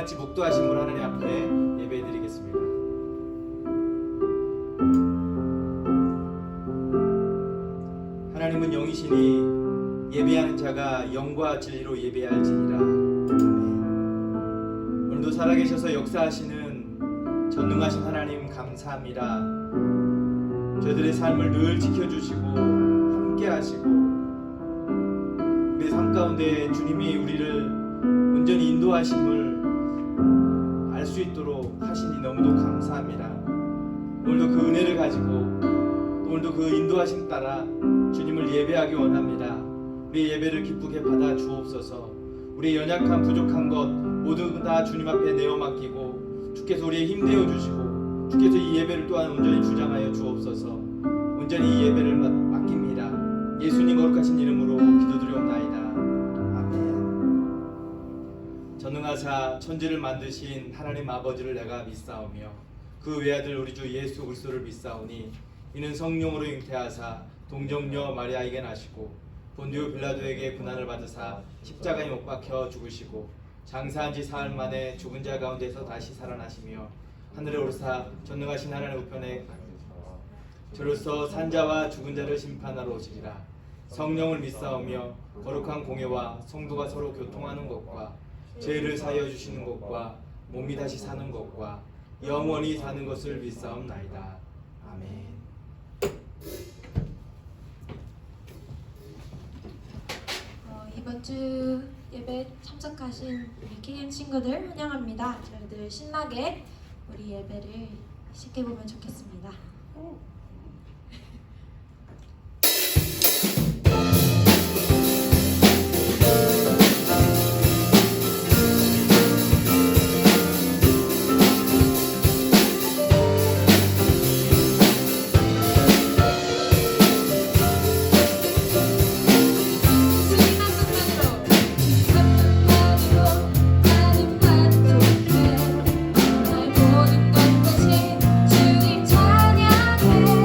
같이 목도하심으로 하나님 앞에 예배드리겠습니다. 하나님은 영이시니 예배하는 자가 영과 진리로 예배할지니라. 아멘. 오늘도 살아계셔서 역사하시는 전능하신 하나님 감사합니다. 저희들의 삶을 늘 지켜주시고 함께하시고 우리의 삶 가운데 주님이 우리를 온전히 인도하심을 알 수 있도록 하시니 너무도 감사합니다. 오늘도 그 은혜를 가지고 오늘도 그 인도하심 따라 주님을 예배하기 원합니다. 우리의 예배를 기쁘게 받아 주옵소서. 우리의 연약한 부족한 것 모두 다 주님 앞에 내어 맡기고 주께서 우리의 힘 되어 주시고 주께서 이 예배를 또한 온전히 주장하여 주옵소서. 온전히 이 예배를 맡깁니다. 예수님 거룩하신 이름으로 기도드리옵나이다. 아멘. 전능하사 천지를 만드신 하나님 아버지를 내가 믿사오며 그 외아들 우리 주 예수 그리스도를 믿사오니 이는 성령으로 잉태하사 동정녀 마리아에게 나시고 본디오 빌라도에게 고난을 받으사 십자가에 못 박혀 죽으시고 장사한 지 사흘 만에 죽은 자 가운데서 다시 살아나시며 하늘에 오르사 전능하신 하나님 우편에 저로서 산자와 죽은 자를 심판하러 오시리라. 성령을 믿사오며 거룩한 공예와 성도가 서로 교통하는 것과 죄를 사하여 주시는 것과 몸이 다시 사는 것과 영원히 사는 것을 믿사옵나이다. 아멘. 이번 주 예배 참석하신 우리 KM 친구들 환영합니다. 저희들 신나게 우리 예배를 시작해보면 좋겠습니다. 모든 것 다시 주님 찬양해.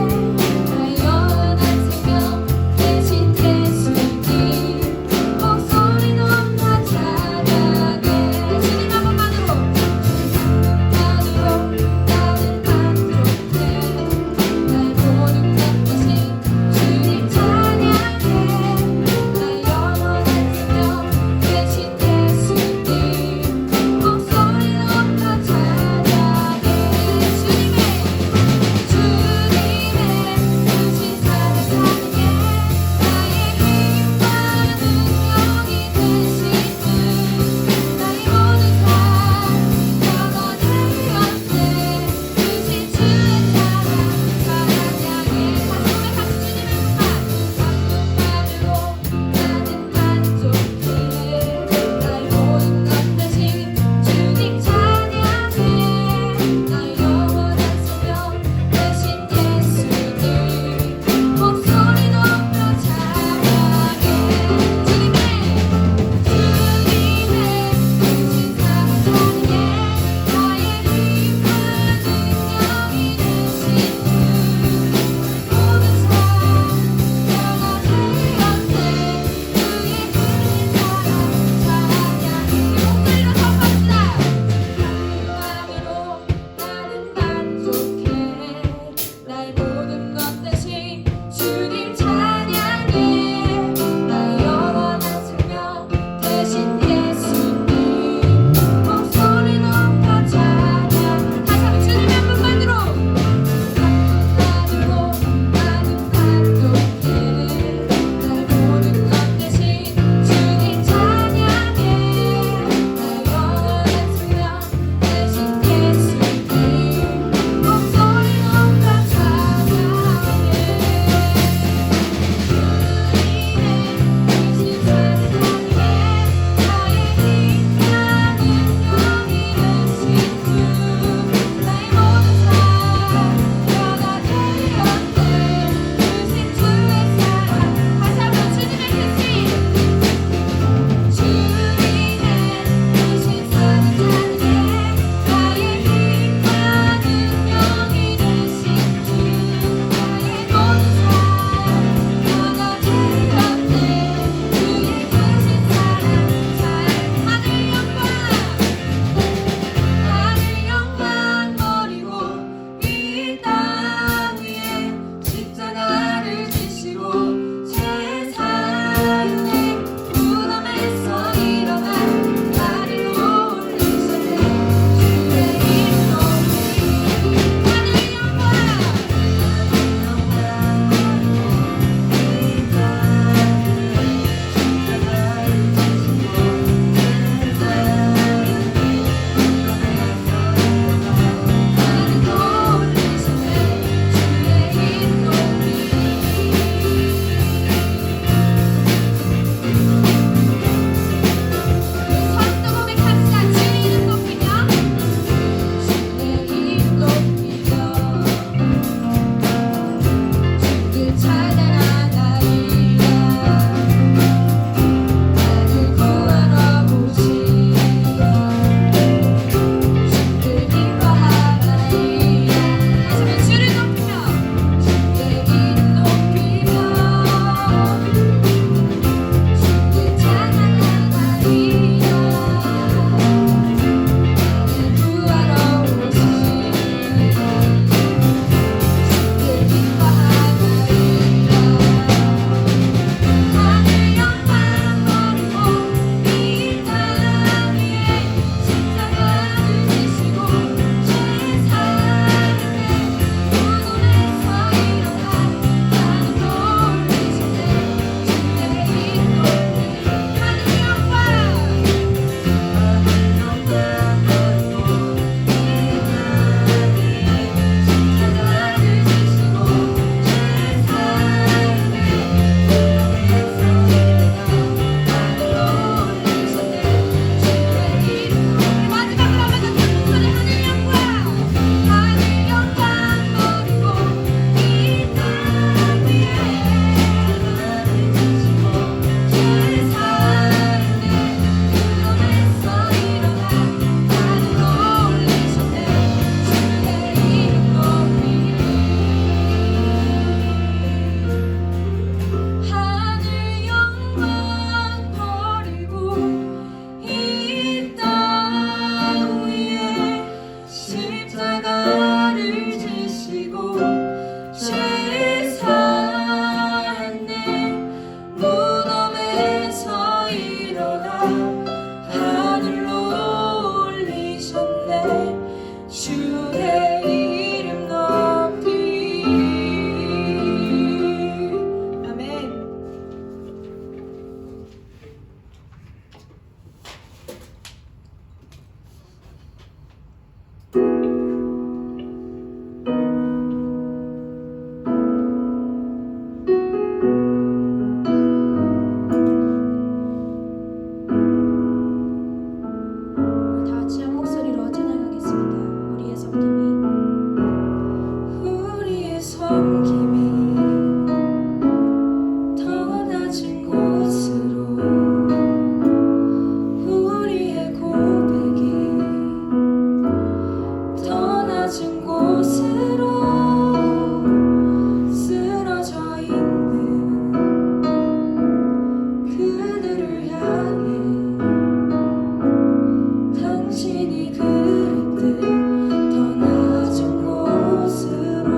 섬김이 더 낮은 곳으로 우리의 고백이 더 낮은 곳으로 쓰러져 있는 그들을 향해 당신이 그랬듯 더 낮은 곳으로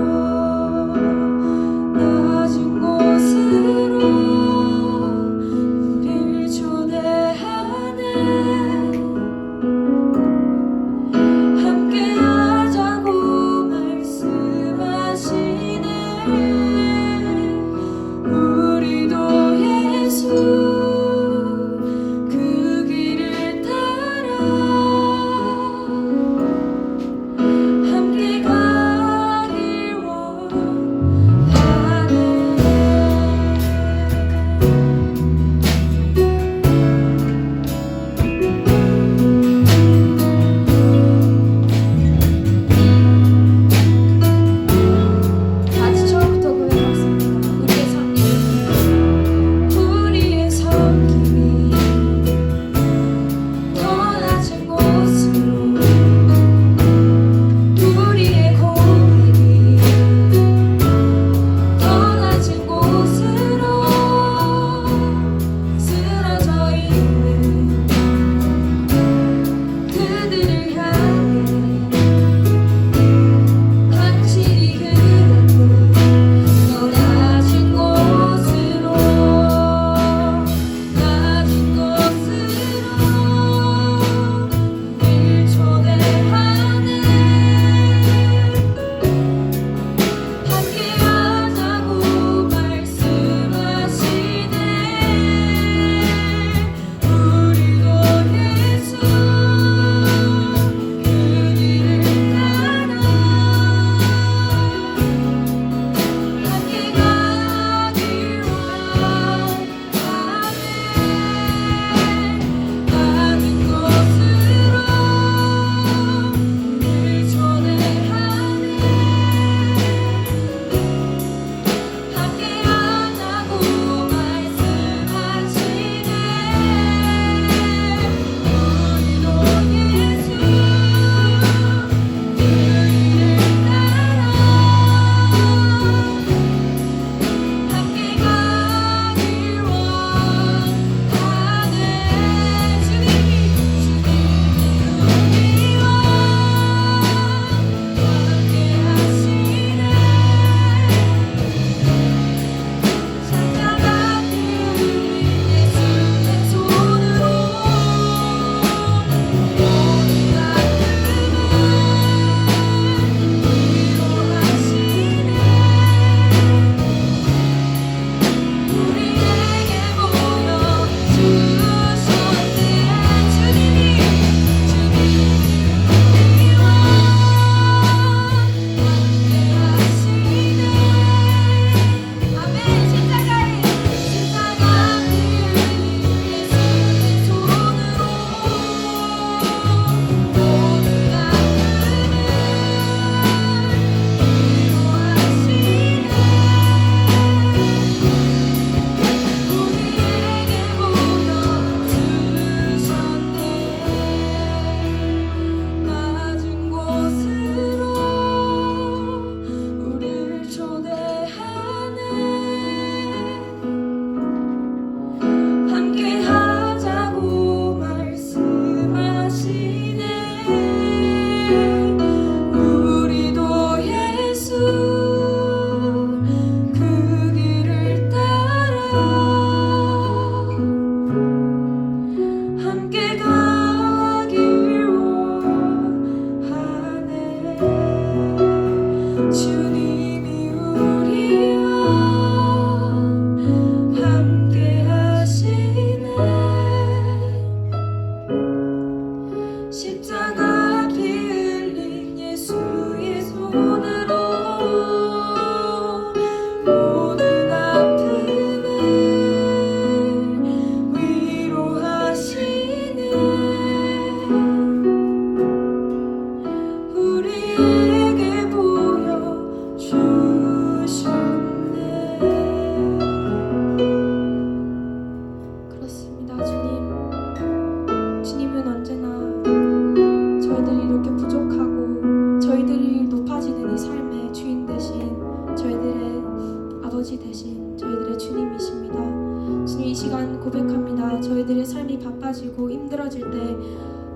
고백합니다. 저희들의 삶이 바빠지고 힘들어질 때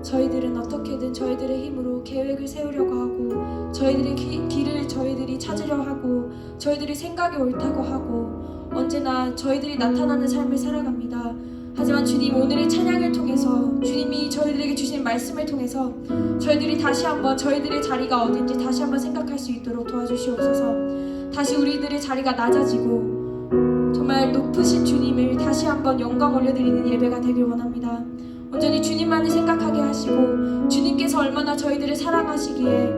저희들은 어떻게든 저희들의 힘으로 계획을 세우려고 하고 저희들의 길을 저희들이 찾으려 하고 저희들이 생각이 옳다고 하고 언제나 저희들이 나타나는 삶을 살아갑니다. 하지만 주님, 오늘의 찬양을 통해서 주님이 저희들에게 주신 말씀을 통해서 저희들이 다시 한번 저희들의 자리가 어딘지 다시 한번 생각할 수 있도록 도와주시옵소서. 다시 우리들의 자리가 낮아지고 정말 높으신 주님을 다시 한번 영광 올려드리는 예배가 되길 원합니다. 온전히 주님만을 생각하게 하시고 주님께서 얼마나 저희들을 사랑하시기에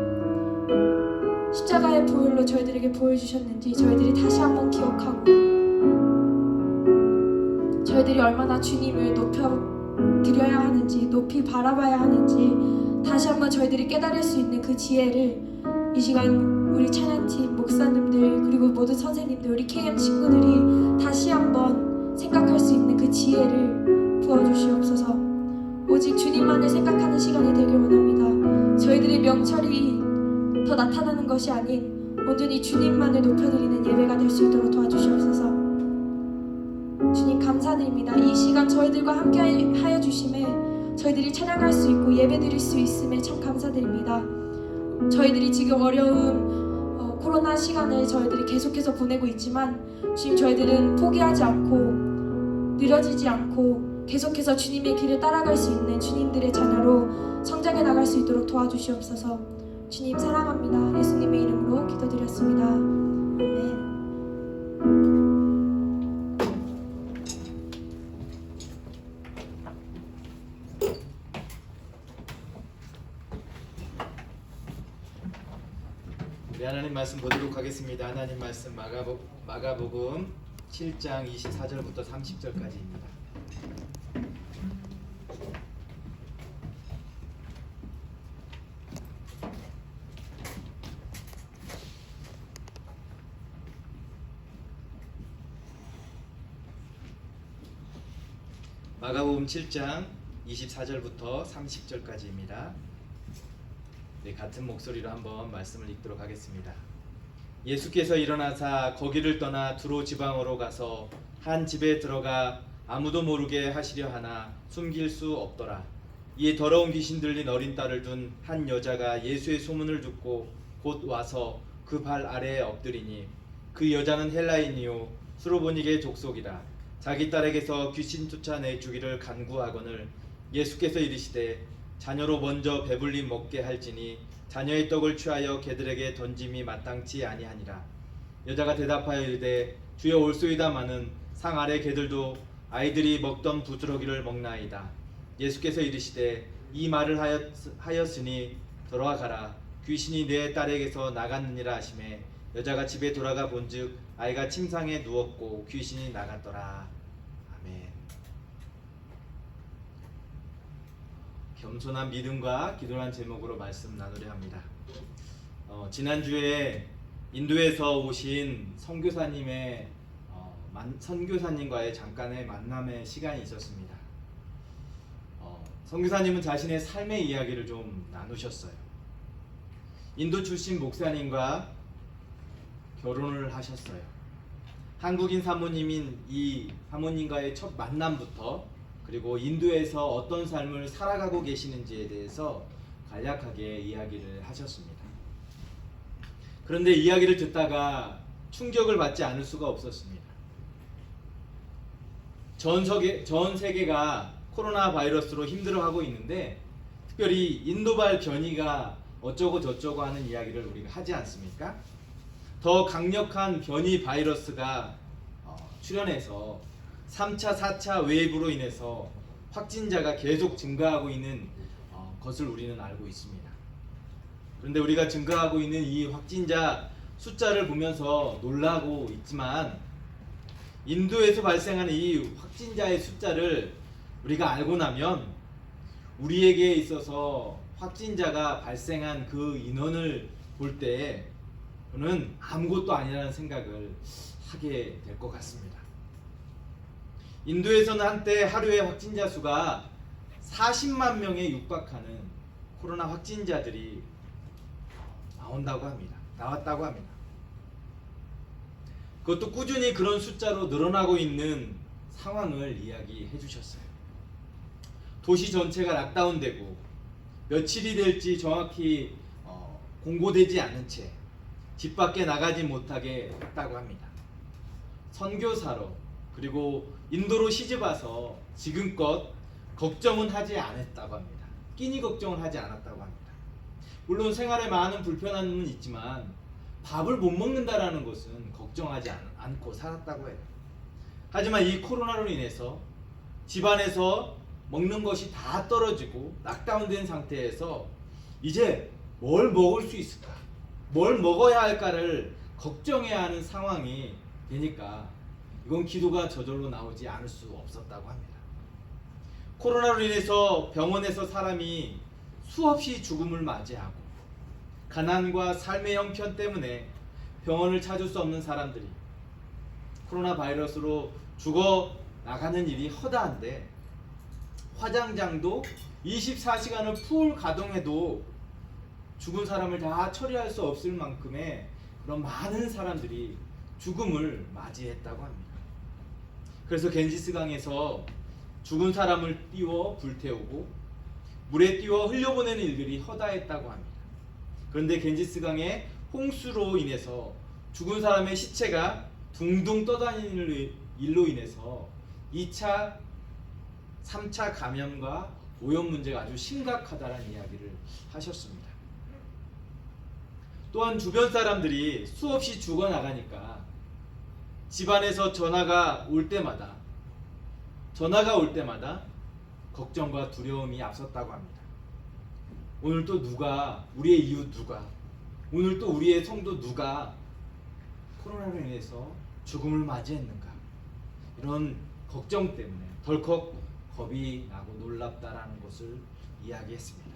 십자가의 보혈로 저희들에게 보여주셨는지 저희들이 다시 한번 기억하고 저희들이 얼마나 주님을 높여드려야 하는지 높이 바라봐야 하는지 다시 한번 저희들이 깨달을 수 있는 그 지혜를 이 시간 우리 찬양팀 목사님들 그리고 모든 선생님들 우리 KM 친구들이 다시 한번 생각할 수 있는 그 지혜를 부어주시옵소서. 오직 주님만을 생각하는 시간이 되길 원합니다. 저희들의 명철이 더 나타나는 것이 아닌 온전히 주님만을 높여드리는 예배가 될 수 있도록 도와주시옵소서. 주님 감사드립니다. 이 시간 저희들과 함께 하여 주심에 저희들이 찬양할 수 있고 예배드릴 수 있음에 참 감사드립니다. 저희들이 지금 어려운 코로나 시간을 저희들이 계속해서 보내고 있지만 주님, 저희들은 포기하지 않고 느려지지 않고 계속해서 주님의 길을 따라갈 수 있는 주님들의 자녀로 성장해 나갈 수 있도록 도와주시옵소서. 주님 사랑합니다. 예수님의 이름으로 기도드렸습니다. 아멘. 우리 하나님 말씀 보도록 하겠습니다. 하나님 말씀 마가복음 7장 24절부터 30절까지입니다. 마가복음 7장 24절부터 30절까지입니다. 네, 같은 목소리로 한번 말씀을 읽도록 하겠습니다. 예수께서 일어나사 거기를 떠나 두로 지방으로 가서 한 집에 들어가 아무도 모르게 하시려 하나 숨길 수 없더라. 이에 더러운 귀신 들린 어린 딸을 둔 한 여자가 예수의 소문을 듣고 곧 와서 그 발 아래에 엎드리니 그 여자는 헬라인이요 수로보니게 족속이라. 자기 딸에게서 귀신 쫓아내 주기를 간구하거늘 예수께서 이르시되 자녀로 먼저 배불리 먹게 할지니 자녀의 떡을 취하여 개들에게 던짐이 마땅치 아니하니라. 여자가 대답하여 이르되 주여 올소이다마는 상 아래 개들도 아이들이 먹던 부스러기를 먹나이다. 예수께서 이르시되 이 말을 하였으니 돌아가라. 귀신이 내 딸에게서 나갔느니라 하시매 여자가 집에 돌아가 본즉 아이가 침상에 누웠고 귀신이 나갔더라. 아멘. 겸손한 믿음과 기도란 제목으로 말씀 나누려 합니다. 지난주에 인도에서 오신 선교사님과의 잠깐의 만남의 시간이 있었습니다. 선교사님은 자신의 삶의 이야기를 좀 나누셨어요. 인도 출신 목사님과 결혼을 하셨어요. 한국인 사모님인 이 사모님과의 첫 만남부터 그리고 인도에서 어떤 삶을 살아가고 계시는지에 대해서 간략하게 이야기를 하셨습니다. 그런데 이야기를 듣다가 충격을 받지 않을 수가 없었습니다. 전 세계가 코로나 바이러스로 힘들어하고 있는데 특별히 인도발 변이가 어쩌고 저쩌고 하는 이야기를 우리가 하지 않습니까? 더 강력한 변이 바이러스가 출현해서 3차, 4차 웨이브로 인해서 확진자가 계속 증가하고 있는 것을 우리는 알고 있습니다. 그런데 우리가 증가하고 있는 이 확진자 숫자를 보면서 놀라고 있지만 인도에서 발생하는 이 확진자의 숫자를 우리가 알고 나면 우리에게 있어서 확진자가 발생한 그 인원을 볼 때 저는 아무것도 아니라는 생각을 하게 될 것 같습니다. 인도에서는 한때 하루에 확진자 수가 40만 명에 육박하는 코로나 확진자들이 나왔다고 합니다. 그것도 꾸준히 그런 숫자로 늘어나고 있는 상황을 이야기해 주셨어요. 도시 전체가 락다운되고 며칠이 될지 정확히 공고되지 않은 채 집 밖에 나가지 못하게 했다고 합니다. 선교사로 그리고 인도로 시집와서 지금껏 걱정은 하지 않았다고 합니다. 끼니 걱정을 하지 않았다고 합니다. 물론 생활에 많은 불편함은 있지만 밥을 못 먹는다라는 것은 걱정하지 않고 살았다고 해요. 하지만 이 코로나로 인해서 집안에서 먹는 것이 다 떨어지고 락다운된 상태에서 이제 뭘 먹을 수 있을까? 뭘 먹어야 할까를 걱정해야 하는 상황이 되니까 이건 기도가 저절로 나오지 않을 수 없었다고 합니다. 코로나로 인해서 병원에서 사람이 수없이 죽음을 맞이하고 가난과 삶의 형편 때문에 병원을 찾을 수 없는 사람들이 코로나 바이러스로 죽어 나가는 일이 허다한데 화장장도 24시간을 풀 가동해도 죽은 사람을 다 처리할 수 없을 만큼의 그런 많은 사람들이 죽음을 맞이했다고 합니다. 그래서 겐지스강에서 죽은 사람을 띄워 불태우고 물에 띄워 흘려보내는 일들이 허다했다고 합니다. 그런데 겐지스강의 홍수로 인해서 죽은 사람의 시체가 둥둥 떠다니는 일로 인해서 2차, 3차 감염과 오염 문제가 아주 심각하다는 이야기를 하셨습니다. 또한 주변 사람들이 수없이 죽어나가니까 집안에서 전화가 올 때마다 걱정과 두려움이 앞섰다고 합니다. 오늘 또 누가, 우리의 이웃 누가, 오늘 또 우리의 성도 누가 코로나로 인해서 죽음을 맞이했는가, 이런 걱정 때문에 덜컥 겁이 나고 놀랍다라는 것을 이야기했습니다.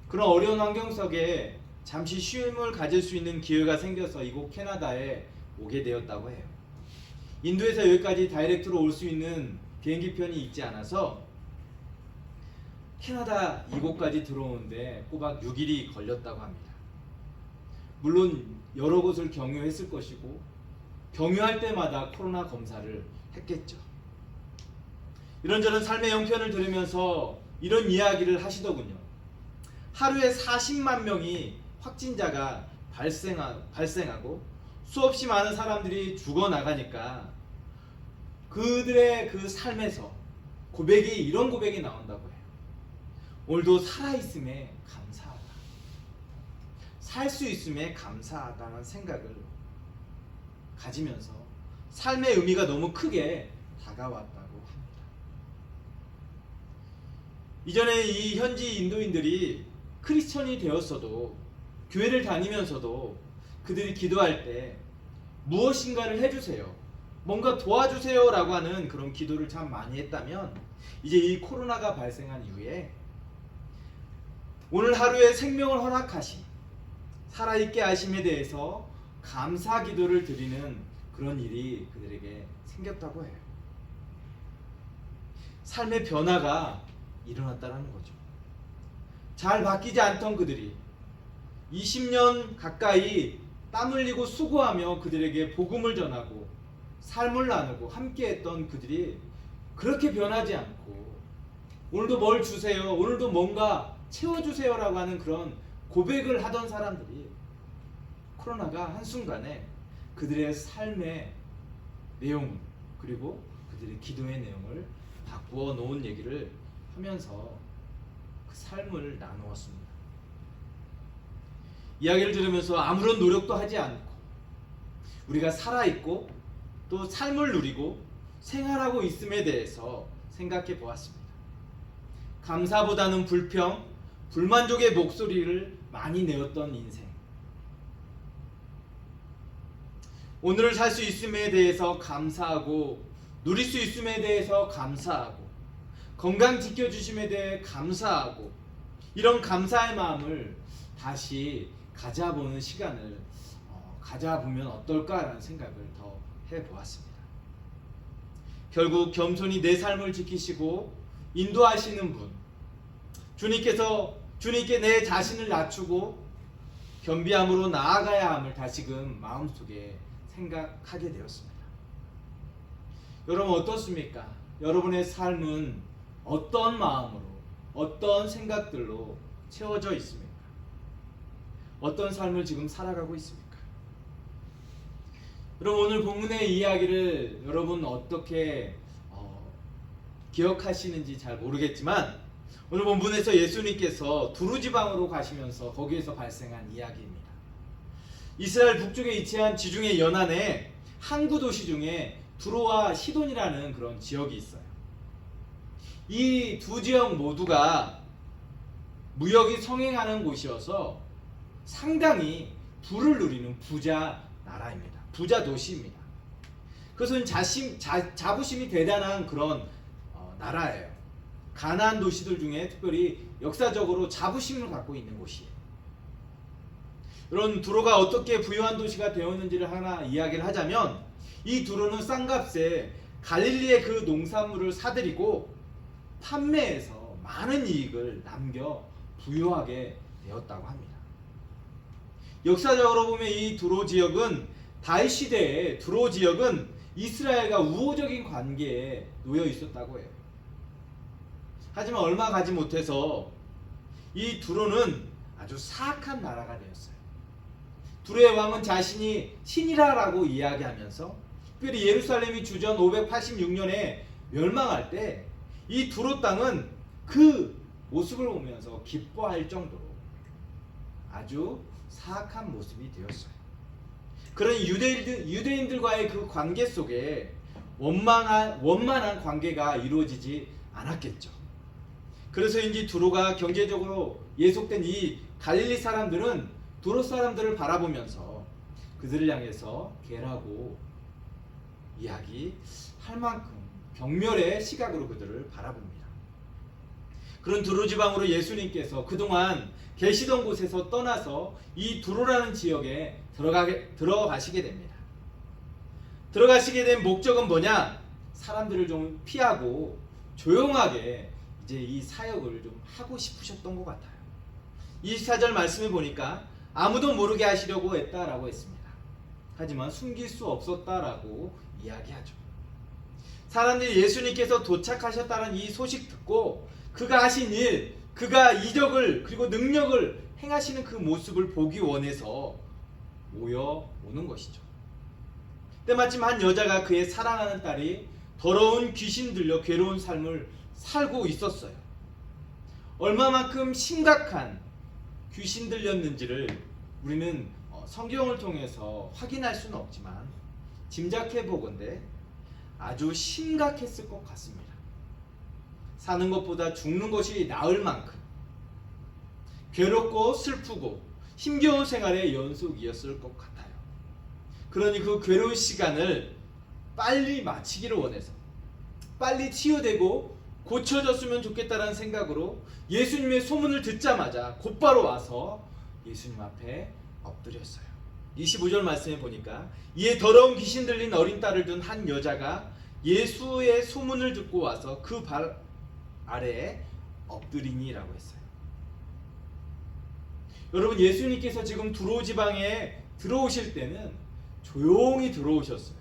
그런 어려운 환경 속에 잠시 쉼을 가질 수 있는 기회가 생겨서 이곳 캐나다에 오게 되었다고 해요. 인도에서 여기까지 다이렉트로 올 수 있는 비행기편이 있지 않아서 캐나다 이곳까지 들어오는데 꼬박 6일이 걸렸다고 합니다. 물론 여러 곳을 경유했을 것이고 경유할 때마다 코로나 검사를 했겠죠. 이런저런 삶의 형편을 들으면서 이런 이야기를 하시더군요. 하루에 40만 명이 확진자가 발생하고 수없이 많은 사람들이 죽어나가니까 그들의 그 삶에서 이런 고백이 나온다고 해요. 오늘도 살아있음에 감사하다. 살 수 있음에 감사하다는 생각을 가지면서 삶의 의미가 너무 크게 다가왔다고 합니다. 이전에 이 현지 인도인들이 크리스천이 되었어도 교회를 다니면서도 그들이 기도할 때 무엇인가를 해주세요, 뭔가 도와주세요 라고 하는 그런 기도를 참 많이 했다면 이제 이 코로나가 발생한 이후에 오늘 하루에 생명을 허락하신 살아있게 하심에 대해서 감사 기도를 드리는 그런 일이 그들에게 생겼다고 해요. 삶의 변화가 일어났다는 거죠. 잘 바뀌지 않던 그들이 20년 가까이 땀 흘리고 수고하며 그들에게 복음을 전하고 삶을 나누고 함께했던 그들이 그렇게 변하지 않고 오늘도 뭘 주세요, 오늘도 뭔가 채워주세요 라고 하는 그런 고백을 하던 사람들이 코로나가 한순간에 그들의 삶의 내용 그리고 그들의 기도의 내용을 바꾸어 놓은 얘기를 하면서 그 삶을 나누었습니다. 이야기를 들으면서 아무런 노력도 하지 않고 우리가 살아있고 또 삶을 누리고 생활하고 있음에 대해서 생각해 보았습니다. 감사보다는 불평, 불만족의 목소리를 많이 내었던 인생. 오늘을 살 수 있음에 대해서 감사하고 누릴 수 있음에 대해서 감사하고 건강 지켜주심에 대해 감사하고 이런 감사의 마음을 다시 가져보는 시간을 가져보면 어떨까라는 생각을 더 해보았습니다. 결국 겸손히 내 삶을 지키시고 인도하시는 분, 주님께 내 자신을 낮추고 겸비함으로 나아가야 함을 다시금 마음속에 생각하게 되었습니다. 여러분 어떻습니까? 여러분의 삶은 어떤 마음으로, 어떤 생각들로 채워져 있습니까? 어떤 삶을 지금 살아가고 있습니까? 여러분 오늘 본문의 이야기를 여러분 어떻게 기억하시는지 잘 모르겠지만 오늘 본문에서 예수님께서 두루 지방으로 가시면서 거기에서 발생한 이야기입니다. 이스라엘 북쪽에 위치한 지중해 연안에 항구 도시 중에 두로와 시돈이라는 그런 지역이 있어요. 이 두 지역 모두가 무역이 성행하는 곳이어서 상당히 부를 누리는 부자 나라입니다. 부자 도시입니다. 그것은 자부심이 대단한 그런 나라예요. 가나안 도시들 중에 특별히 역사적으로 자부심을 갖고 있는 곳이에요. 이런 두로가 어떻게 부유한 도시가 되었는지를 하나 이야기를 하자면 이 두로는 싼값에 갈릴리의 그 농산물을 사들이고 판매해서 많은 이익을 남겨 부유하게 되었다고 합니다. 역사적으로 보면 이 두로 지역은 다윗 시대의 두로 지역은 이스라엘과 우호적인 관계에 놓여 있었다고 해요. 하지만 얼마 가지 못해서 이 두로는 아주 사악한 나라가 되었어요. 두로의 왕은 자신이 신이라고 이야기하면서 특별히 예루살렘이 주전 586년에 멸망할 때 이 두로 땅은 그 모습을 보면서 기뻐할 정도로 아주 사악한 모습이 되었어요. 그런 유대인들과의 그 관계 속에 원만한 관계가 이루어지지 않았겠죠. 그래서인지 두로가 경제적으로 예속된 이 갈릴리 사람들은 두로 사람들을 바라보면서 그들을 향해서 개라고 이야기할 만큼 경멸의 시각으로 그들을 바라봅니다. 그런 두로 지방으로 예수님께서 그동안 계시던 곳에서 떠나서 이 두로라는 지역에 들어가시게 됩니다. 들어가시게 된 목적은 뭐냐? 사람들을 좀 피하고 조용하게 이제 이 사역을 좀 하고 싶으셨던 것 같아요. 24절 말씀을 보니까 아무도 모르게 하시려고 했다라고 했습니다. 하지만 숨길 수 없었다라고 이야기하죠. 사람들이 예수님께서 도착하셨다는 이 소식 듣고 그가 하신 일, 그가 이적을 그리고 능력을 행하시는 그 모습을 보기 원해서 모여오는 것이죠. 때마침 한 여자가 그의 사랑하는 딸이 더러운 귀신 들려 괴로운 삶을 살고 있었어요. 얼마만큼 심각한 귀신 들렸는지를 우리는 성경을 통해서 확인할 수는 없지만 짐작해 보건대 아주 심각했을 것 같습니다. 사는 것보다 죽는 것이 나을 만큼 괴롭고 슬프고 힘겨운 생활의 연속이었을 것 같아요. 그러니 그 괴로운 시간을 빨리 마치기를 원해서 빨리 치유되고 고쳐졌으면 좋겠다는 생각으로 예수님의 소문을 듣자마자 곧바로 와서 예수님 앞에 엎드렸어요. 25절 말씀에 보니까 이에 더러운 귀신 들린 어린 딸을 둔 한 여자가 예수의 소문을 듣고 와서 그 발 아래에 엎드리니라고 했어요. 여러분 예수님께서 지금 두로 지방에 들어오실 때는 조용히 들어오셨어요.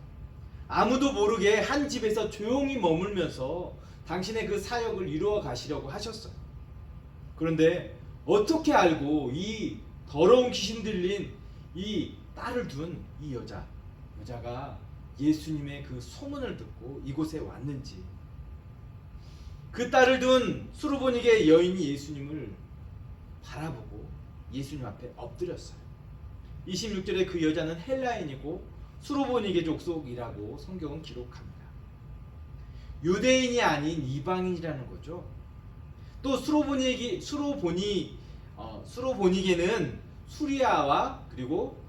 아무도 모르게 한 집에서 조용히 머물면서 당신의 그 사역을 이루어 가시려고 하셨어요. 그런데 어떻게 알고 이 더러운 귀신 들린 이 딸을 둔 이 여자가 예수님의 그 소문을 듣고 이곳에 왔는지, 그 딸을 둔 수르보니게 여인이 예수님을 바라보고 예수님 앞에 엎드렸어요. 26절에 그 여자는 헬라인이고 수르보니게 족속이라고 성경은 기록합니다. 유대인이 아닌 이방인이라는 거죠. 또 수르보니게는 수리아와 그리고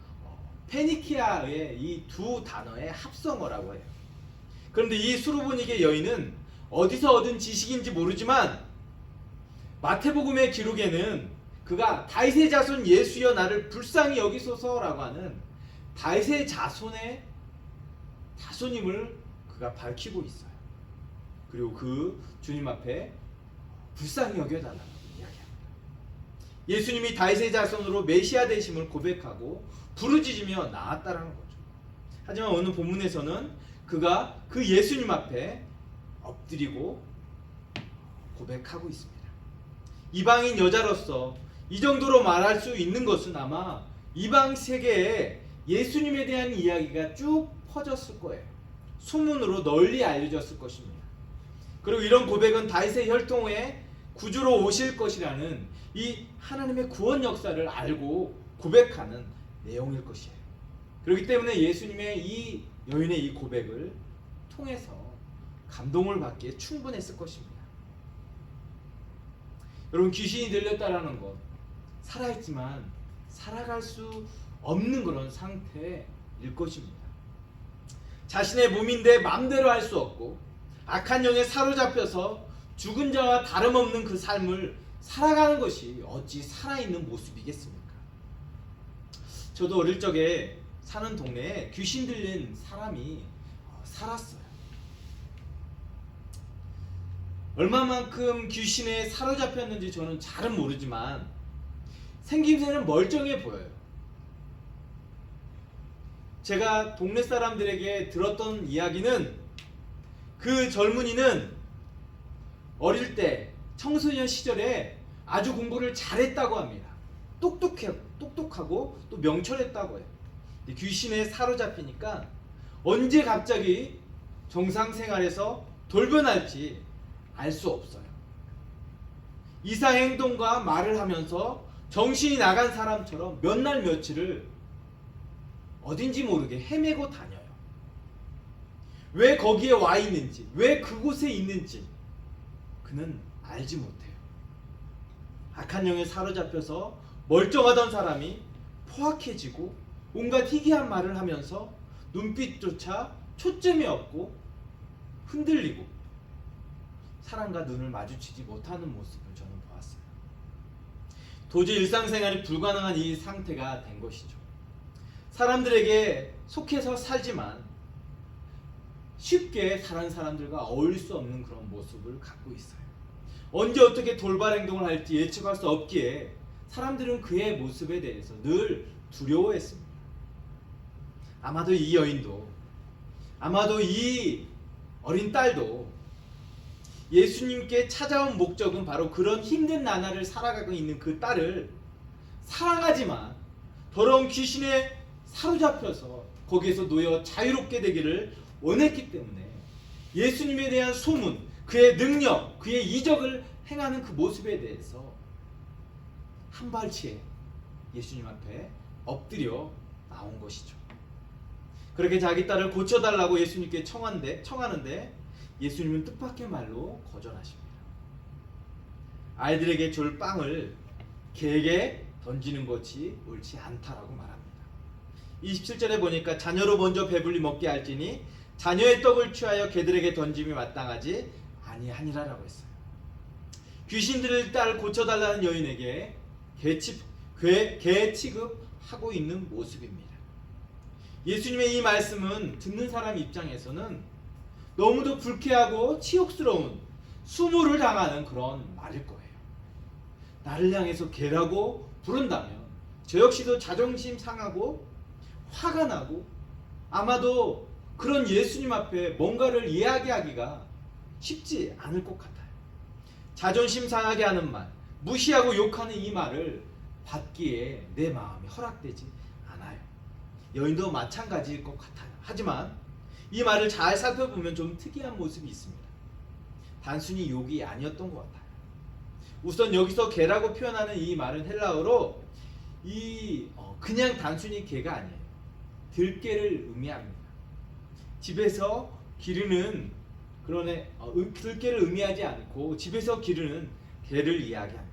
페니키아의 이 두 단어의 합성어라고 해요. 그런데 이 수르보니게 여인은 어디서 얻은 지식인지 모르지만 마태복음의 기록에는 그가 다윗의 자손 예수여 나를 불쌍히 여기소서라고 하는 다윗의 자손의 자손임을 그가 밝히고 있어요. 그리고 그 주님 앞에 불쌍히 여겨달라고 이야기합니다. 예수님이 다윗의 자손으로 메시아 되심을 고백하고 부르짖으며 나았다라는 거죠. 하지만 오늘 본문에서는 그가 그 예수님 앞에 엎드리고 고백하고 있습니다. 이방인 여자로서 이 정도로 말할 수 있는 것은 아마 이방 세계에 예수님에 대한 이야기가 쭉 퍼졌을 거예요. 소문으로 널리 알려졌을 것입니다. 그리고 이런 고백은 다윗의 혈통에 구주로 오실 것이라는 이 하나님의 구원 역사를 알고 고백하는 내용일 것이에요. 그렇기 때문에 예수님의 이 여인의 이 고백을 통해서 감동을 받기에 충분했을 것입니다. 여러분, 귀신이 들렸다라는 것, 살아있지만 살아갈 수 없는 그런 상태일 것입니다. 자신의 몸인데 마음대로 할 수 없고 악한 영에 사로잡혀서 죽은 자와 다름없는 그 삶을 살아가는 것이 어찌 살아있는 모습이겠습니까? 저도 어릴 적에 사는 동네에 귀신 들린 사람이 살았어요. 얼마만큼 귀신에 사로잡혔는지 저는 잘은 모르지만 생김새는 멀쩡해 보여요. 제가 동네 사람들에게 들었던 이야기는 그 젊은이는 어릴 때 청소년 시절에 아주 공부를 잘했다고 합니다. 똑똑하고 또 명철했다고 해요. 귀신에 사로잡히니까 언제 갑자기 정상생활에서 돌변할지 알 수 없어요. 이상의 행동과 말을 하면서 정신이 나간 사람처럼 몇 날 며칠을 어딘지 모르게 헤매고 다녀요. 왜 거기에 와 있는지, 왜 그곳에 있는지 그는 알지 못해요. 악한 영에 사로잡혀서 멀쩡하던 사람이 포악해지고 온갖 희귀한 말을 하면서 눈빛조차 초점이 없고 흔들리고 사람과 눈을 마주치지 못하는 모습을 저는 보았어요. 도저히 일상생활이 불가능한 이 상태가 된 것이죠. 사람들에게 속해서 살지만 쉽게 다른 사람들과 어울릴 수 없는 그런 모습을 갖고 있어요. 언제 어떻게 돌발 행동을 할지 예측할 수 없기에 사람들은 그의 모습에 대해서 늘 두려워했습니다. 아마도 이 여인도, 아마도 이 어린 딸도 예수님께 찾아온 목적은 바로 그런 힘든 나날을 살아가고 있는 그 딸을 사랑하지만 더러운 귀신에 사로잡혀서 거기에서 놓여 자유롭게 되기를 원했기 때문에 예수님에 대한 소문, 그의 능력, 그의 이적을 행하는 그 모습에 대해서 한발치에 예수님 앞에 엎드려 나온 것이죠. 그렇게 자기 딸을 고쳐달라고 예수님께 청하는데 예수님은 뜻밖의 말로 거절하십니다. 아이들에게 줄 빵을 개에게 던지는 것이 옳지 않다라고 말합니다. 27절에 보니까 자녀로 먼저 배불리 먹게 할지니 자녀의 떡을 취하여 개들에게 던짐이 마땅하지 아니하니라라고 했어요. 귀신 들린 딸 고쳐달라는 여인에게 개 취급하고 있는 모습입니다. 예수님의 이 말씀은 듣는 사람 입장에서는 너무도 불쾌하고 치욕스러운 수모를 당하는 그런 말일 거예요. 나를 향해서 개라고 부른다면 저 역시도 자존심 상하고 화가 나고 아마도 그런 예수님 앞에 뭔가를 이야기하기가 쉽지 않을 것 같아요. 자존심 상하게 하는 말, 무시하고 욕하는 이 말을 받기에 내 마음이 허락되지 않아요. 여인도 마찬가지일 것 같아요. 하지만 이 말을 잘 살펴보면 좀 특이한 모습이 있습니다. 단순히 욕이 아니었던 것 같아요. 우선 여기서 개라고 표현하는 이 말은 헬라어로 그냥 단순히 개가 아니에요. 들개를 의미합니다. 집에서 기르는 들개를 의미하지 않고 집에서 기르는 개를 이야기합니다.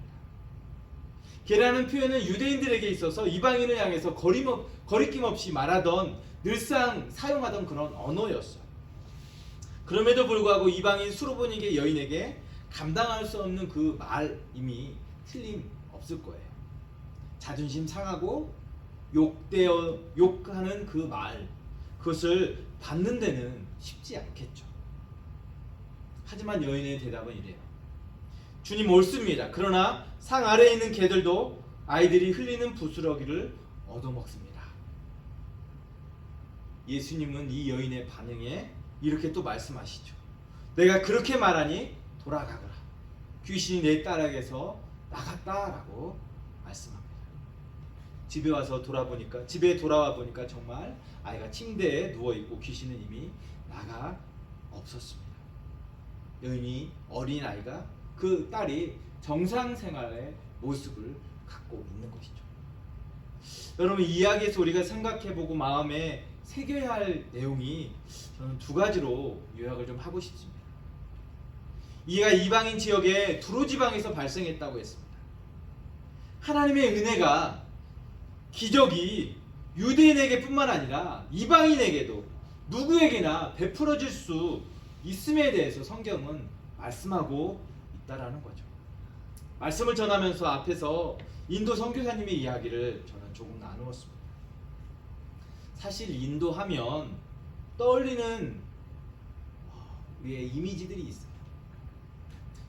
개라는 표현은 유대인들에게 있어서 이방인을 향해서 거리낌 없이 말하던 늘상 사용하던 그런 언어였어요. 그럼에도 불구하고 이방인 수로보니게 여인에게 감당할 수 없는 그 말임이 틀림없을 거예요. 자존심 상하고 욕하는 그 말, 그것을 받는 데는 쉽지 않겠죠. 하지만 여인의 대답은 이래요. 주님 옳습니다. 그러나 상 아래에 있는 개들도 아이들이 흘리는 부스러기를 얻어먹습니다. 예수님은 이 여인의 반응에 이렇게 또 말씀하시죠. 내가 그렇게 말하니 돌아가거라. 귀신이 내 딸에게서 나갔다라고 말씀합니다. 집에 돌아와 보니까 정말 아이가 침대에 누워 있고 귀신은 이미 나가 없었습니다. 여인이 어린 아이가 그 딸이 정상 생활의 모습을 갖고 있는 것이죠. 여러분, 이 이야기에서 우리가 생각해보고 마음에 새겨야 할 내용이 저는 두 가지로 요약을 좀 하고 싶습니다. 이가 이방인 지역의 두로 지방에서 발생했다고 했습니다. 하나님의 은혜가, 기적이 유대인에게뿐만 아니라 이방인에게도 누구에게나 베풀어질 수 있음에 대해서 성경은 말씀하고 있다라는 거죠. 말씀을 전하면서 앞에서 인도 선교사님의 이야기를 저는 조금 나누었습니다. 사실 인도하면 떠올리는 우리의 이미지들이 있어요.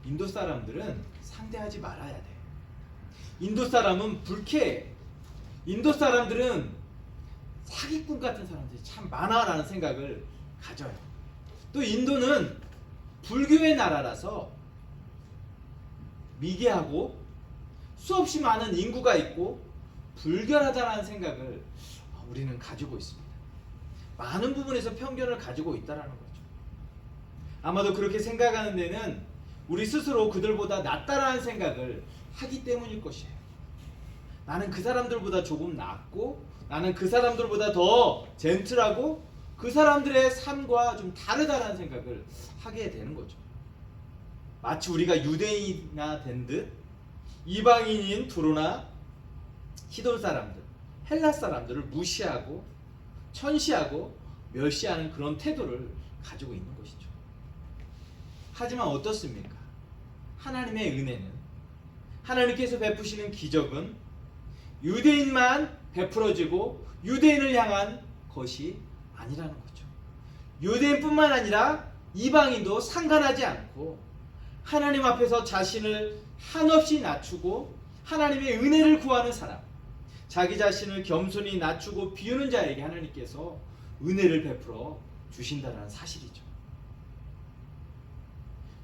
인도 사람들은 상대하지 말아야 돼. 인도 사람은 불쾌해. 인도 사람들은 사기꾼 같은 사람들이 참 많아라는 생각을 가져요. 또 인도는 불교의 나라라서 미개하고 수없이 많은 인구가 있고 불결하다라는 생각을 우리는 가지고 있습니다. 많은 부분에서 편견을 가지고 있다라는 거죠. 아마도 그렇게 생각하는 데는 우리 스스로 그들보다 낫다라는 생각을 하기 때문일 것이에요. 나는 그 사람들보다 조금 낫고, 나는 그 사람들보다 더 젠틀하고, 그 사람들의 삶과 좀 다르다라는 생각을 하게 되는 거죠. 마치 우리가 유대인이나 된 듯 이방인인 두로나 시돈 사람들, 헬라 사람들을 무시하고 천시하고 멸시하는 그런 태도를 가지고 있는 것이죠. 하지만 어떻습니까? 하나님의 은혜는, 하나님께서 베푸시는 기적은 유대인만 베풀어지고 유대인을 향한 것이 아니라는 거죠. 유대인뿐만 아니라 이방인도 상관하지 않고 하나님 앞에서 자신을 한없이 낮추고 하나님의 은혜를 구하는 사람, 자기 자신을 겸손히 낮추고 비우는 자에게 하나님께서 은혜를 베풀어 주신다는 사실이죠.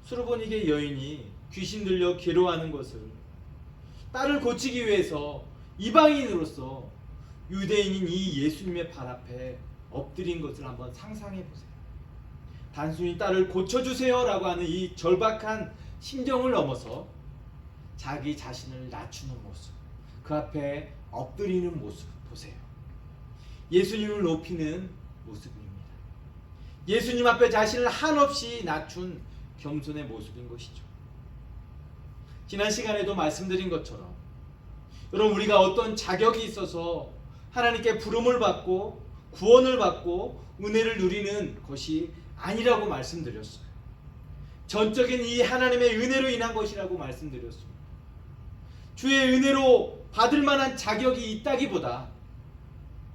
수르보니게 여인이 귀신 들려 괴로워하는 것을 딸을 고치기 위해서 이방인으로서 유대인인 이 예수님의 발 앞에 엎드린 것을 한번 상상해 보세요. 단순히 딸을 고쳐주세요 라고 하는 이 절박한 심정을 넘어서 자기 자신을 낮추는 모습, 그 앞에 엎드리는 모습 보세요. 예수님을 높이는 모습입니다. 예수님 앞에 자신을 한없이 낮춘 겸손의 모습인 것이죠. 지난 시간에도 말씀드린 것처럼 여러분, 우리가 어떤 자격이 있어서 하나님께 부름을 받고 구원을 받고 은혜를 누리는 것이 아니라고 말씀드렸어요. 전적인 이 하나님의 은혜로 인한 것이라고 말씀드렸습니다. 주의 은혜로 받을 만한 자격이 있다기보다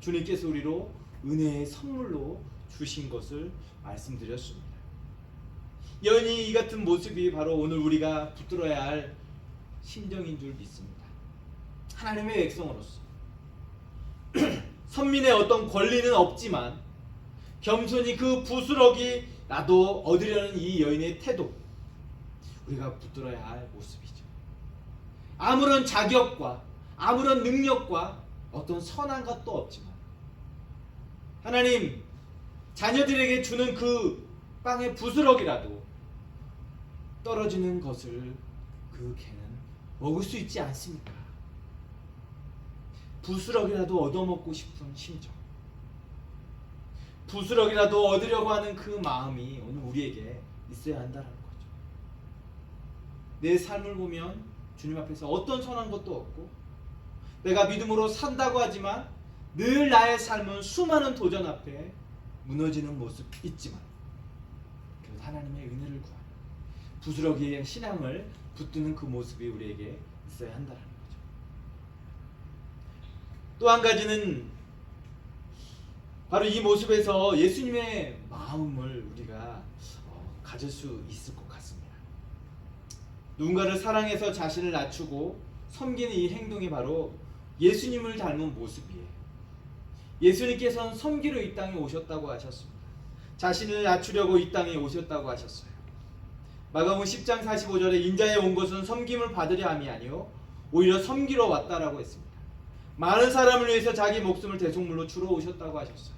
주님께서 우리로 은혜의 선물로 주신 것을 말씀드렸습니다. 여인이 이 같은 모습이 바로 오늘 우리가 붙들어야 할 심정인 줄 믿습니다. 하나님의 백성으로서 선민의 어떤 권리는 없지만 겸손히 그 부스러기라도 얻으려는 이 여인의 태도, 우리가 붙들어야 할 모습이죠. 아무런 자격과 아무런 능력과 어떤 선한 것도 없지만 하나님 자녀들에게 주는 그 빵의 부스러기라도 떨어지는 것을 그 개는 먹을 수 있지 않습니까? 부스러기라도 얻어먹고 싶은 심정, 부스러기라도 얻으려고 하는 그 마음이 오늘 우리에게 있어야 한다는 거죠. 내 삶을 보면 주님 앞에서 어떤 선한 것도 없고 내가 믿음으로 산다고 하지만 늘 나의 삶은 수많은 도전 앞에 무너지는 모습 있지만 그래도 하나님의 은혜를 구하는 부스러기의 신앙을 붙드는 그 모습이 우리에게 있어야 한다는 거죠. 또 한 가지는 바로 이 모습에서 예수님의 마음을 우리가 가질 수 있을 것 같습니다. 누군가를 사랑해서 자신을 낮추고 섬기는 이 행동이 바로 예수님을 닮은 모습이에요. 예수님께서는 섬기러 이 땅에 오셨다고 하셨습니다. 자신을 낮추려고 이 땅에 오셨다고 하셨어요. 마가복음 10장 45절에 인자에 온 것은 섬김을 받으려 함이 아니요 오히려 섬기러 왔다라고 했습니다. 많은 사람을 위해서 자기 목숨을 대속물로 주러 오셨다고 하셨어요.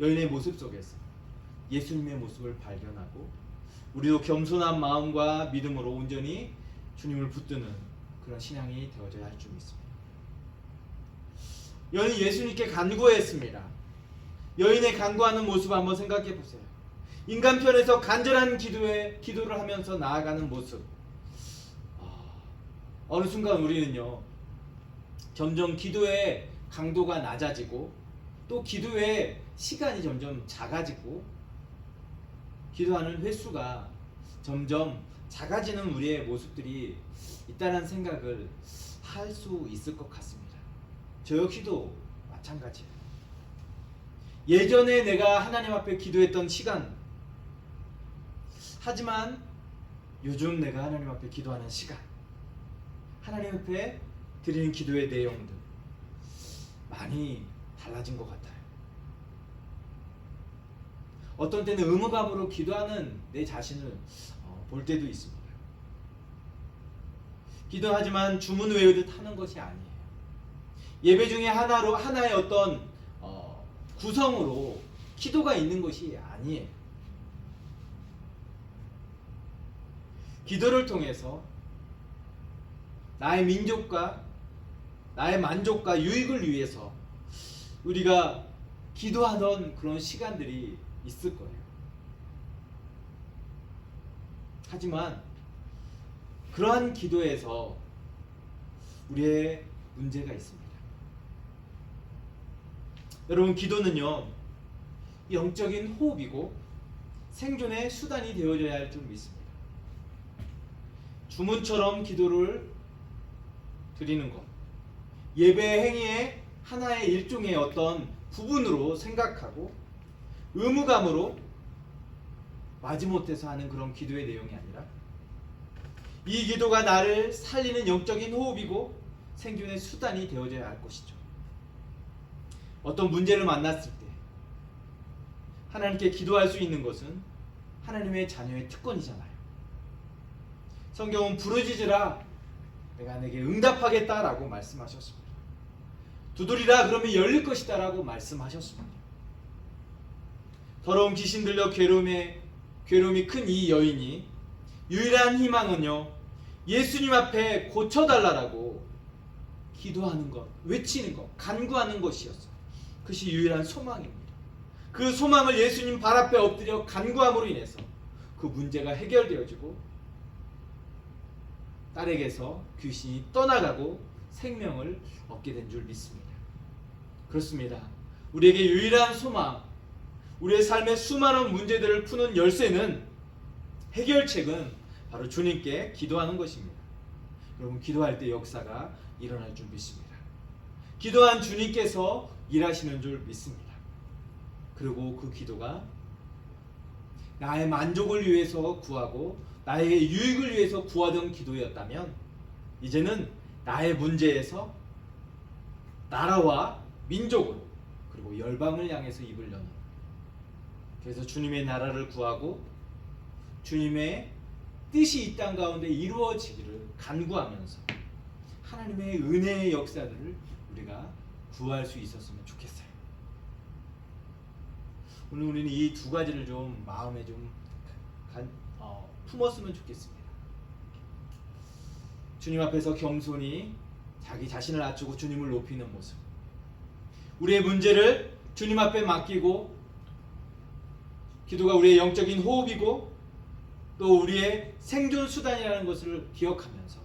여인의 모습 속에서 예수님의 모습을 발견하고 우리도 겸손한 마음과 믿음으로 온전히 주님을 붙드는 그런 신앙이 되어져야 할 줄 믿습니다. 여인이 예수님께 간구했습니다. 여인의 간구하는 모습 한번 생각해 보세요. 인간 편에서 간절한 기도를 하면서 나아가는 모습. 어느 순간 우리는요, 점점 기도의 강도가 낮아지고 또 기도의 시간이 점점 작아지고 기도하는 횟수가 점점 작아지는 우리의 모습들이 있다는 생각을 할 수 있을 것 같습니다. 저 역시도 마찬가지예요. 예전에 내가 하나님 앞에 기도했던 시간, 하지만 요즘 내가 하나님 앞에 기도하는 시간, 하나님 앞에 드리는 기도의 내용들 많이 달라진 것 같아요. 어떤 때는 의무감으로 기도하는 내 자신을 볼 때도 있습니다. 기도하지만 주문 외우듯 하는 것이 아니에요. 예배 중에 하나의 어떤 구성으로 기도가 있는 것이 아니에요. 기도를 통해서 나의 민족과 나의 만족과 유익을 위해서 우리가 기도하던 그런 시간들이 있을 거예요. 하지만 그러한 기도에서 우리의 문제가 있습니다. 여러분, 기도는요, 영적인 호흡이고 생존의 수단이 되어져야 할 줄 믿습니다. 주문처럼 기도를 드리는 것, 예배 행위의 하나의 일종의 어떤 부분으로 생각하고 의무감으로 마지못해서 하는 그런 기도의 내용이 아니라 이 기도가 나를 살리는 영적인 호흡이고 생존의 수단이 되어져야 할 것이죠. 어떤 문제를 만났을 때 하나님께 기도할 수 있는 것은 하나님의 자녀의 특권이잖아요. 성경은 부르짖으라 내가 내게 응답하겠다라고 말씀하셨습니다. 두드리라 그러면 열릴 것이다 라고 말씀하셨습니다. 더러운 귀신 들려 괴로움이 큰 이 여인이 유일한 희망은요, 예수님 앞에 고쳐달라고 기도하는 것, 외치는 것, 간구하는 것이었어요. 그것이 유일한 소망입니다. 그 소망을 예수님 발 앞에 엎드려 간구함으로 인해서 그 문제가 해결되어지고 딸에게서 귀신이 떠나가고 생명을 얻게 된 줄 믿습니다. 그렇습니다. 우리에게 유일한 소망, 우리의 삶의 수많은 문제들을 푸는 열쇠는, 해결책은 바로 주님께 기도하는 것입니다. 여러분, 기도할 때 역사가 일어날 줄 믿습니다. 기도한 주님께서 일하시는 줄 믿습니다. 그리고 그 기도가 나의 만족을 위해서 구하고 나의 유익을 위해서 구하던 기도였다면 이제는 나의 문제에서 나라와 민족으로 그리고 열방을 향해서 입을 여는, 그래서 주님의 나라를 구하고 주님의 뜻이 이 땅 가운데 이루어지기를 간구하면서 하나님의 은혜의 역사들을 우리가 구할 수 있었으면 좋겠어요. 오늘 우리는 이 두 가지를 좀 마음에 좀 품었으면 좋겠습니다. 주님 앞에서 겸손히 자기 자신을 낮추고 주님을 높이는 모습, 우리의 문제를 주님 앞에 맡기고 기도가 우리의 영적인 호흡이고 또 우리의 생존 수단이라는 것을 기억하면서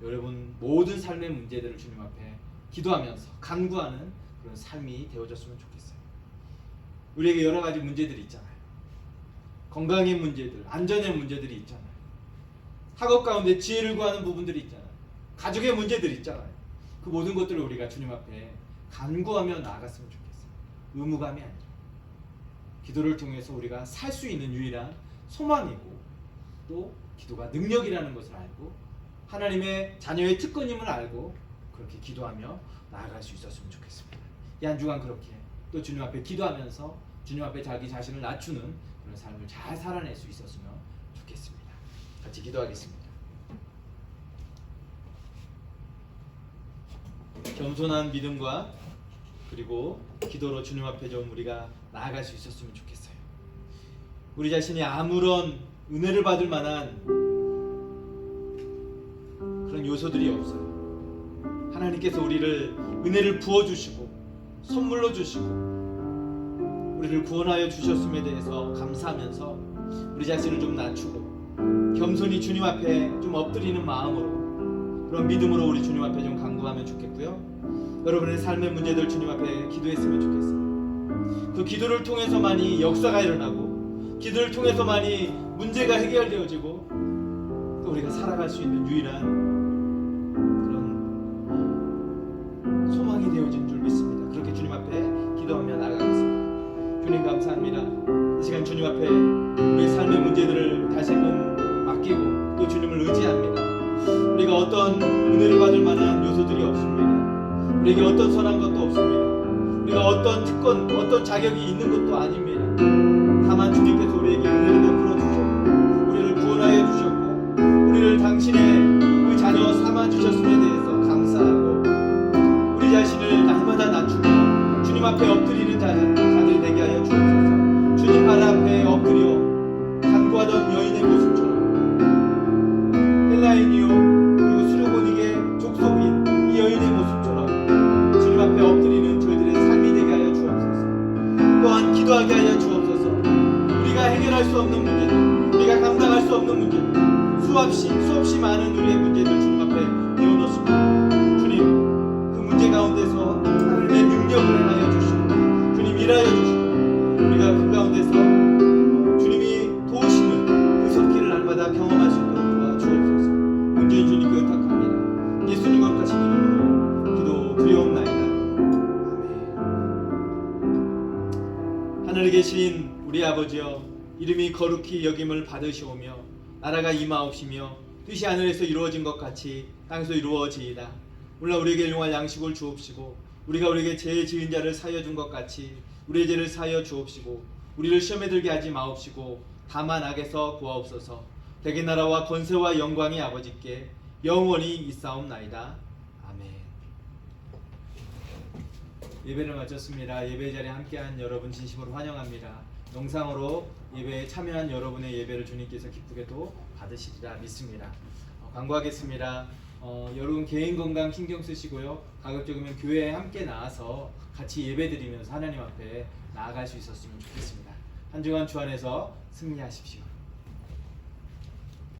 여러분 모든 삶의 문제들을 주님 앞에 기도하면서 간구하는 그런 삶이 되어졌으면 좋겠어요. 우리에게 여러 가지 문제들이 있잖아요. 건강의 문제들, 안전의 문제들이 있잖아요. 학업 가운데 지혜를 구하는 부분들이 있잖아요. 가족의 문제들이 있잖아요. 그 모든 것들을 우리가 주님 앞에 간구하며 나아갔으면 좋겠어요. 의무감이 아니라 기도를 통해서 우리가 살 수 있는 유일한 소망이고 또 기도가 능력이라는 것을 알고 하나님의 자녀의 특권임을 알고 그렇게 기도하며 나아갈 수 있었으면 좋겠습니다. 이 한 주간 그렇게 또 주님 앞에 기도하면서 주님 앞에 자기 자신을 낮추는 그런 삶을 잘 살아낼 수 있었으면 좋겠습니다. 같이 기도하겠습니다. 겸손한 믿음과 그리고 기도로 주님 앞에 좀 우리가 나아갈 수 있었으면 좋겠어요. 우리 자신이 아무런 은혜를 받을 만한 그런 요소들이 없어요. 하나님께서 우리를 은혜를 부어주시고 선물로 주시고 우리를 구원하여 주셨음에 대해서 감사하면서 우리 자신을 좀 낮추고 겸손히 주님 앞에 좀 엎드리는 마음으로 그런 믿음으로 우리 주님 앞에 좀 간구하면 좋겠고요. 여러분의 삶의 문제들 주님 앞에 기도했으면 좋겠어요. 그 기도를 통해서만이 역사가 일어나고 기도를 통해서만이 문제가 해결되어지고 또 우리가 살아갈 수 있는 유일한 그런 소망이 되어진 줄 믿습니다. 그렇게 주님 앞에 기도하며 나아가겠습니다. 주님 감사합니다. 이 시간 주님 앞에 우리의 삶의 문제들을 다시금 맡기고 또 주님을 의지합니다. 우리가 어떤 은혜를 받을 만한 요소들이 없습니다. 우리에게 어떤 선한 것도 없습니다. 우리가 어떤 특권, 어떤 자격이 있는 것도 아닙니다. 다만 주님께서 우리에게 은혜를 베풀어 주셨고 우리를 구원하여 주셨고 우리를 당신의 그 자녀 삼아 주셨음에 대해서 감사하고 우리 자신을 날마다 낮추고 주님 앞에 엎드리는 자들이 되게 하여 주옵소서. 주님 발 앞에 엎드려 간구하던 여인의 모습처럼 헬라인이요 그리고 수르보닉의 족속인 이 여인의 모습처럼 주님 앞에 엎드리는 저희들의 삶이 되게 하여 주옵소서. 또한 기도하게 하여 주옵소서. 우리가 해결할 수 없는 문제들, 우리가 감당할 수 없는 문제들, 수없이 많은 우리의 문제들 주님 앞에 내어놓습니다. 주님 그 문제 가운데서 하나님의 능력을 행하여 주시고 주님 일하여 주시고 우리가 그 가운데서 주님이 도우시는 그 손길을 날마다 경험할 수 있도록 도와주옵소서. 온전히 주님께 의탁합니다. 예수님 거룩하신 이름으로 기도 드리옵나이다. 아멘. 하늘에 계신 우리 아버지여, 이름이 거룩히 여김을 받으시오며 나라가 임하옵시며 뜻이 하늘에서 이루어진 것 같이 땅에서 이루어지이다. 오늘 우리에게 일용할 양식을 주옵시고 우리가 우리에게 죄 지은 자를 사하여 준 것 같이 우리의 죄를 사하여 주옵시고 우리를 시험에 들게 하지 마옵시고 다만 악에서 구하옵소서. 대개 나라와 권세와 영광이 아버지께 영원히 있사옵나이다. 아멘. 예배를 마쳤습니다. 예배 자리에 함께한 여러분 진심으로 환영합니다. 영상으로 예배에 참여한 여러분의 예배를 주님께서 기쁘게도 받으시리라 믿습니다. 광고하겠습니다. 여러분 개인 건강 신경 쓰시고요. 가급적이면 교회에 함께 나와서 같이 예배드리면서 하나님 앞에 나아갈 수 있었으면 좋겠습니다. 한 주간 주 안에서 승리하십시오.